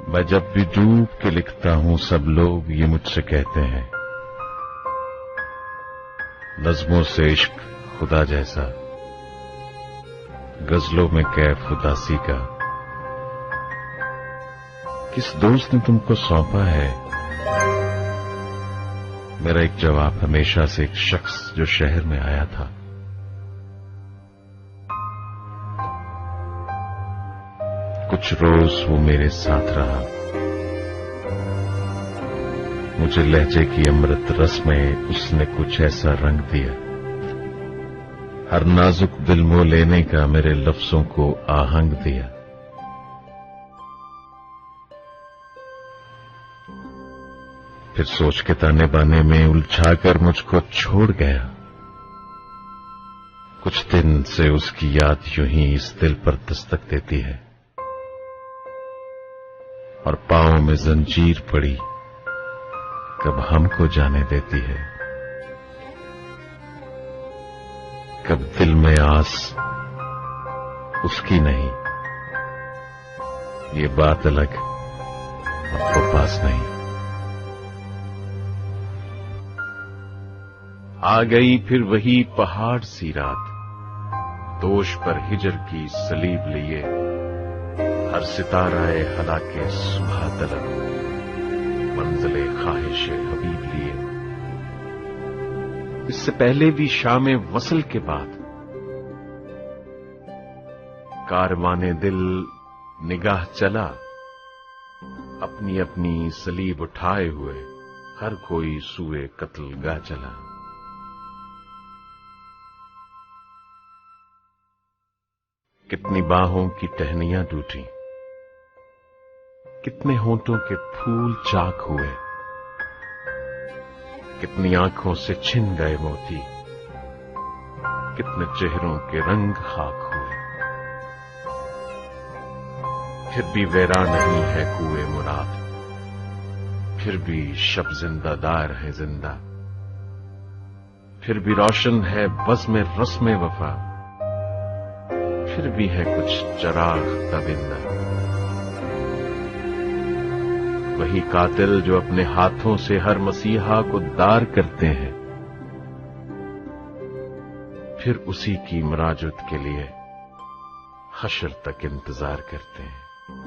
میں جب بھی ڈوب کے لکھتا ہوں سب لوگ یہ مجھ سے کہتے ہیں، نظموں سے عشق خدا جیسا، غزلوں میں کیف اداسی کا، کس دوست نے تم کو سونپا ہے؟ میرا ایک جواب ہمیشہ سے ایک شخص جو شہر میں آیا تھا، کچھ روز وہ میرے ساتھ رہا، مجھے لہجے کی امرت رس میں اس نے کچھ ایسا رنگ دیا، ہر نازک دل مو لینے کا میرے لفظوں کو آہنگ دیا۔ پھر سوچ کے تانے بانے میں الجھا کر مجھ کو چھوڑ گیا، کچھ دن سے اس کی یاد یوں ہی اس دل پر دستک دیتی ہے، اور پاؤں میں زنجیر پڑی کب ہم کو جانے دیتی ہے، کب دل میں آس اس کی نہیں، یہ بات الگ اب وہ پاس نہیں۔ آ گئی پھر وہی پہاڑ سی رات، دوش پر ہجر کی سلیب لیے، ہر ستارہ ہلا کے صبح طلب، منزل خواہش حبیب لیے۔ اس سے پہلے بھی شام وصل کے بعد کاروان دل نگاہ چلا، اپنی اپنی سلیب اٹھائے ہوئے ہر کوئی سوئے قتل گاہ چلا۔ کتنی باہوں کی ٹہنیاں ٹوٹی، کتنے ہونٹوں کے پھول چاک ہوئے، کتنی آنکھوں سے چھن گئے موتی، کتنے چہروں کے رنگ خاک ہوئے، پھر بھی ویراں نہیں ہے کوئے مراد، پھر بھی شب زندہ دار ہے زندہ، پھر بھی روشن ہے بزم رسم وفا، پھر بھی ہے کچھ چراغ تابندہ۔ وہی قاتل جو اپنے ہاتھوں سے ہر مسیحا کو دار کرتے ہیں، پھر اسی کی مراجعت کے لیے حشر تک انتظار کرتے ہیں۔